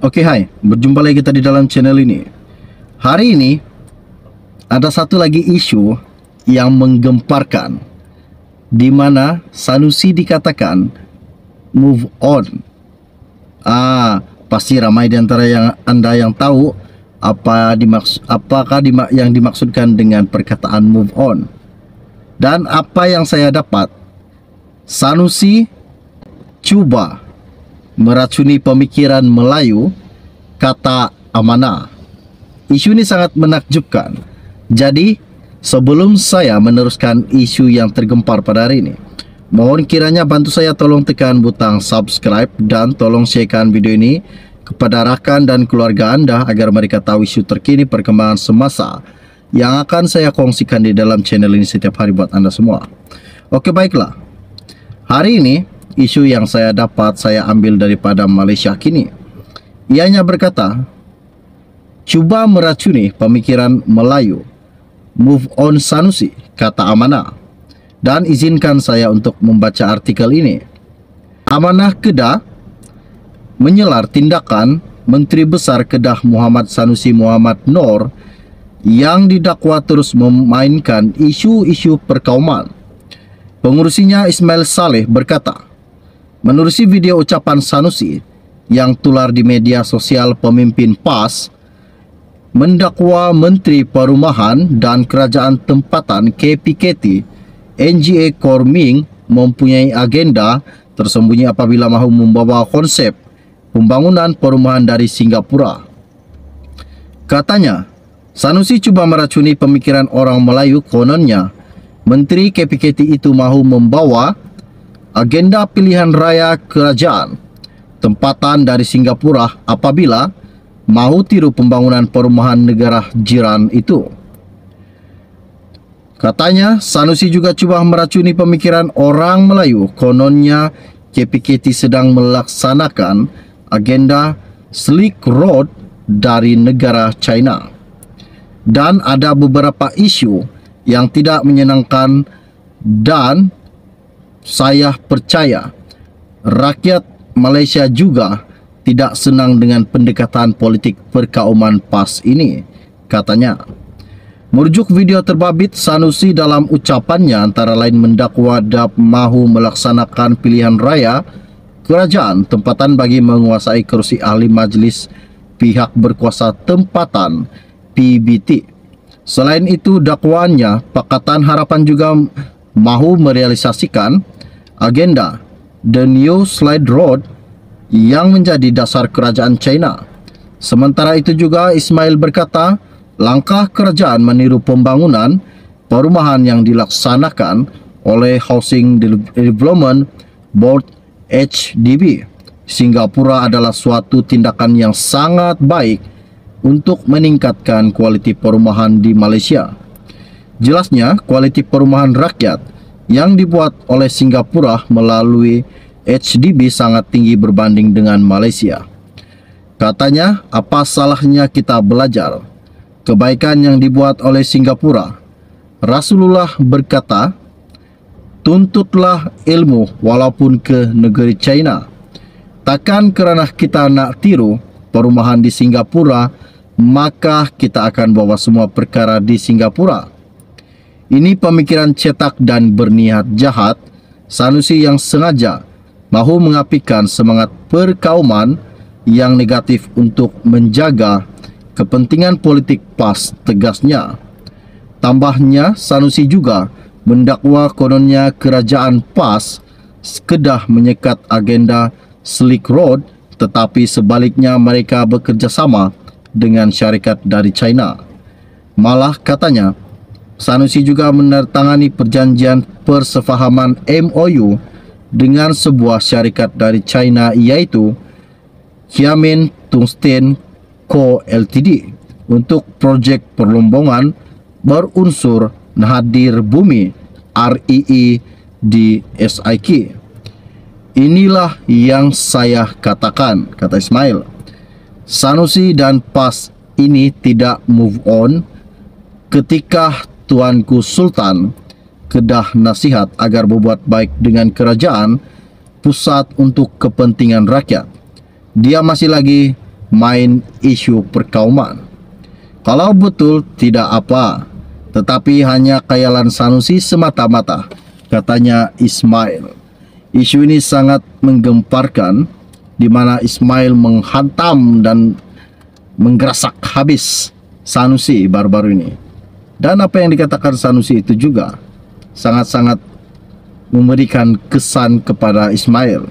Oke, hai, berjumpa lagi kita di dalam channel ini. Hari ini ada satu lagi isu yang menggemparkan, di mana Sanusi dikatakan move on. Pasti ramai di antara Anda yang tahu apakah yang dimaksudkan dengan perkataan move on. Dan apa yang saya dapat, Sanusi cuba meracuni pemikiran Melayu, kata amanah. Isu ini sangat menakjubkan. Jadi, sebelum saya meneruskan isu yang tergempar pada hari ini, mohon kiranya bantu saya tolong tekan butang subscribe dan tolong sharekan video ini kepada rakan dan keluarga Anda agar mereka tahu isu terkini perkembangan semasa yang akan saya kongsikan di dalam channel ini setiap hari buat Anda semua. Oke, baiklah. Hari ini isu yang saya dapat saya ambil daripada Malaysia Kini. Ianya berkata, cuba meracuni pemikiran Melayu, move on Sanusi, kata amanah. Dan izinkan saya untuk membaca artikel ini. Amanah Kedah menyelar tindakan Menteri Besar Kedah Muhammad Sanusi Muhammad Noor yang didakwa terus memainkan isu-isu perkauman. Pengurusinya Ismail Saleh berkata, menerusi video ucapan Sanusi yang tular di media sosial, pemimpin PAS mendakwa Menteri Perumahan dan Kerajaan Tempatan KPKT NGA Korming mempunyai agenda tersembunyi apabila mahu membawa konsep pembangunan perumahan dari Singapura. Katanya, Sanusi cuba meracuni pemikiran orang Melayu. Kononnya, Menteri KPKT itu mahu membawa agenda pilihan raya kerajaan tempatan dari Singapura apabila mahu tiru pembangunan perumahan negara jiran itu. Katanya, Sanusi juga cuba meracuni pemikiran orang Melayu. Kononnya, KPKT sedang melaksanakan agenda Silk Road dari negara China. Dan ada beberapa isu yang tidak menyenangkan, dan saya percaya rakyat Malaysia juga tidak senang dengan pendekatan politik perkauman PAS ini, katanya. Merujuk video terbabit, Sanusi dalam ucapannya antara lain mendakwa DAP mahu melaksanakan pilihan raya kerajaan tempatan bagi menguasai kerusi ahli majlis pihak berkuasa tempatan PBT. Selain itu, dakwaannya Pakatan Harapan juga mahu merealisasikan agenda The New Silk Road yang menjadi dasar kerajaan China. Sementara itu juga Ismail berkata, langkah kerajaan meniru pembangunan perumahan yang dilaksanakan oleh Housing Development Board HDB Singapura adalah suatu tindakan yang sangat baik untuk meningkatkan kualiti perumahan di Malaysia. Jelasnya, kualiti perumahan rakyat yang dibuat oleh Singapura melalui HDB sangat tinggi berbanding dengan Malaysia. Katanya, apa salahnya kita belajar kebaikan yang dibuat oleh Singapura? Rasulullah berkata, tuntutlah ilmu walaupun ke negeri China. Takkan kerana kita nak tiru perumahan di Singapura, maka kita akan bawa semua perkara di Singapura. Ini pemikiran cetak dan berniat jahat Sanusi yang sengaja mahu mengapikan semangat perkauman yang negatif untuk menjaga kepentingan politik PAS, tegasnya. Tambahnya, Sanusi juga mendakwa kononnya kerajaan PAS Kedah menyekat agenda Silk Road, tetapi sebaliknya mereka bekerjasama dengan syarikat dari China. Malah katanya, Sanusi juga menandatangani perjanjian persefahaman MOU dengan sebuah syarikat dari China, iaitu Xiamen Tungsten Co Ltd untuk projek perlombongan berunsur nadir bumi REE di SIK. Inilah yang saya katakan, kata Ismail. Sanusi dan PAS ini tidak move on ketika Tuanku Sultan Kedah nasihat agar berbuat baik dengan kerajaan pusat untuk kepentingan rakyat. Dia masih lagi main isu perkauman. Kalau betul tidak apa, tetapi hanya khayalan Sanusi semata-mata, katanya Ismail. Isu ini sangat menggemparkan, di mana Ismail menghantam dan menggerasak habis Sanusi baru-baru ini. Dan apa yang dikatakan Sanusi itu juga sangat-sangat memberikan kesan kepada Ismail.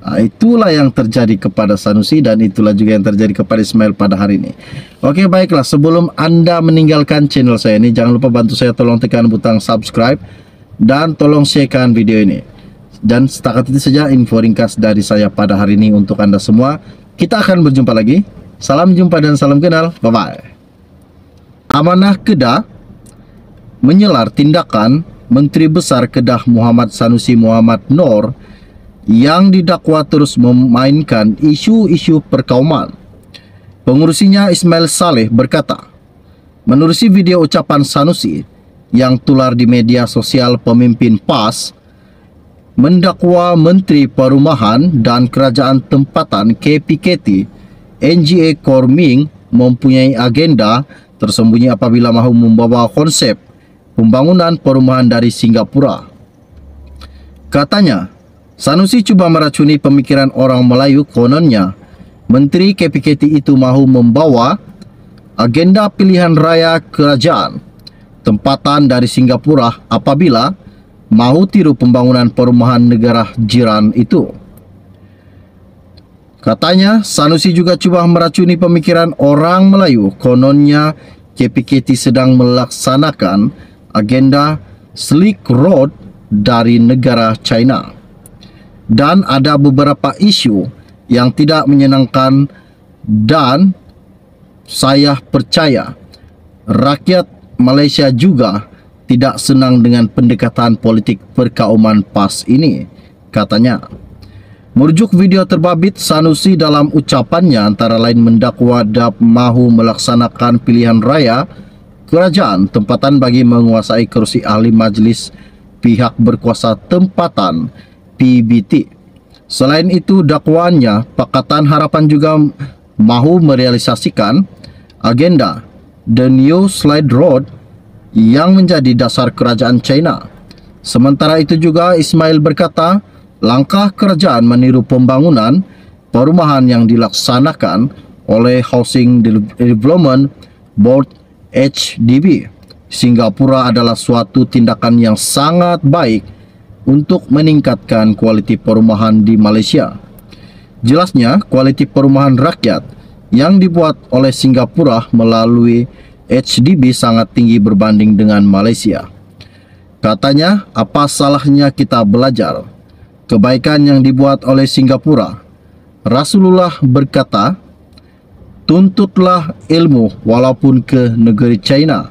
Itulah yang terjadi kepada Sanusi dan itulah juga yang terjadi kepada Ismail pada hari ini. Oke, baiklah, sebelum Anda meninggalkan channel saya ini, jangan lupa bantu saya, tolong tekan butang subscribe dan tolong sharekan video ini. Dan setakat itu saja info ringkas dari saya pada hari ini untuk Anda semua. Kita akan berjumpa lagi. Salam jumpa dan salam kenal. Bye-bye. Amanah Kedah menyelar tindakan Menteri Besar Kedah Muhammad Sanusi Muhammad Noor yang didakwa terus memainkan isu-isu perkauman. Pengurusinya Ismail Saleh berkata, menerusi video ucapan Sanusi yang tular di media sosial, pemimpin PAS mendakwa Menteri Perumahan dan Kerajaan Tempatan KPKT NGA Korming mempunyai agenda tersembunyi apabila mahu membawa konsep pembangunan perumahan dari Singapura. Katanya, Sanusi cuba meracuni pemikiran orang Melayu. Kononnya, Menteri KPKT itu mahu membawa agenda pilihan raya kerajaan tempatan dari Singapura apabila mahu tiru pembangunan perumahan negara jiran itu. Katanya, Sanusi juga cuba meracuni pemikiran orang Melayu. Kononnya, KPKT sedang melaksanakan agenda Silk Road dari negara China. Dan ada beberapa isu yang tidak menyenangkan dan saya percaya rakyat Malaysia juga tidak senang dengan pendekatan politik perkauman PAS ini, katanya. Merujuk video terbabit, Sanusi dalam ucapannya antara lain mendakwa DAP mahu melaksanakan pilihan raya kerajaan tempatan bagi menguasai kerusi ahli majlis pihak berkuasa tempatan PBT. Selain itu, dakwaannya Pakatan Harapan juga mahu merealisasikan agenda The New Silk Road yang menjadi dasar kerajaan China. Sementara itu juga Ismail berkata, langkah kerajaan meniru pembangunan perumahan yang dilaksanakan oleh Housing Development Board HDB Singapura adalah suatu tindakan yang sangat baik untuk meningkatkan kualiti perumahan di Malaysia. Jelasnya, kualiti perumahan rakyat yang dibuat oleh Singapura melalui HDB sangat tinggi berbanding dengan Malaysia. Katanya, apa salahnya kita belajar kebaikan yang dibuat oleh Singapura? Rasulullah berkata, tuntutlah ilmu walaupun ke negeri China.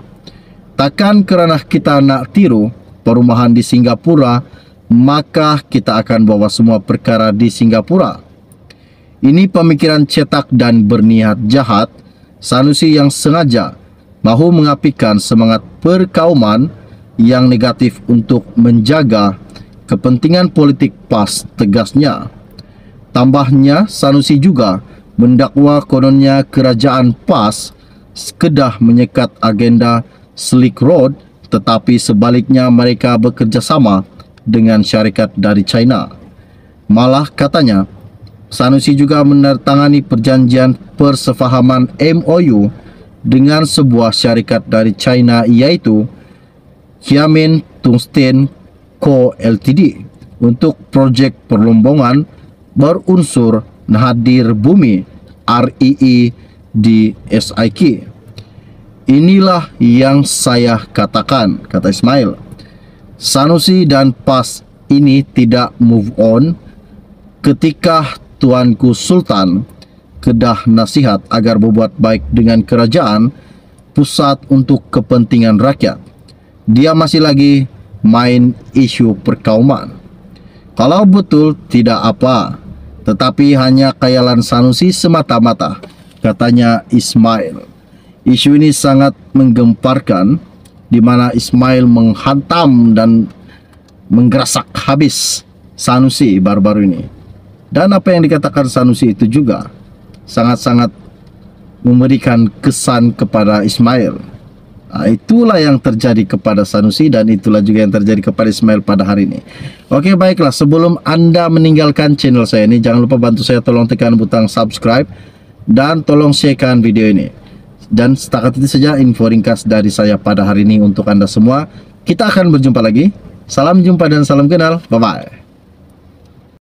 Takkan kerana kita nak tiru perumahan di Singapura, maka kita akan bawa semua perkara di Singapura. Ini pemikiran cetak dan berniat jahat Sanusi yang sengaja mahu mengapikan semangat perkauman yang negatif untuk menjaga kepentingan politik PAS, tegasnya. Tambahnya, Sanusi juga mendakwa kononnya kerajaan PAS Kedah menyekat agenda Silk Road, tetapi sebaliknya mereka bekerjasama dengan syarikat dari China. Malah katanya, Sanusi juga menandatangani perjanjian persefahaman MOU dengan sebuah syarikat dari China iaitu Xiamen Tungsten Co Ltd untuk projek perlombongan berunsur nadir bumi REE di SIK. Inilah yang saya katakan, kata Ismail. Sanusi dan PAS ini tidak move on ketika Tuanku Sultan Kedah nasihat agar berbuat baik dengan kerajaan pusat untuk kepentingan rakyat. Dia masih lagi main isu perkauman. Kalau betul tidak apa, tetapi hanya khayalan Sanusi semata-mata, katanya Ismail. Isu ini sangat menggemparkan, di mana Ismail menghantam dan menggerasak habis Sanusi baru-baru ini. Dan apa yang dikatakan Sanusi itu juga sangat-sangat memberikan kesan kepada Ismail. Itulah yang terjadi kepada Sanusi dan itulah juga yang terjadi kepada Ismail pada hari ini. Oke, baiklah, sebelum Anda meninggalkan channel saya ini, jangan lupa bantu saya, tolong tekan butang subscribe dan tolong sharekan video ini. Dan setakat itu saja info ringkas dari saya pada hari ini untuk Anda semua. Kita akan berjumpa lagi. Salam jumpa dan salam kenal. Bye-bye.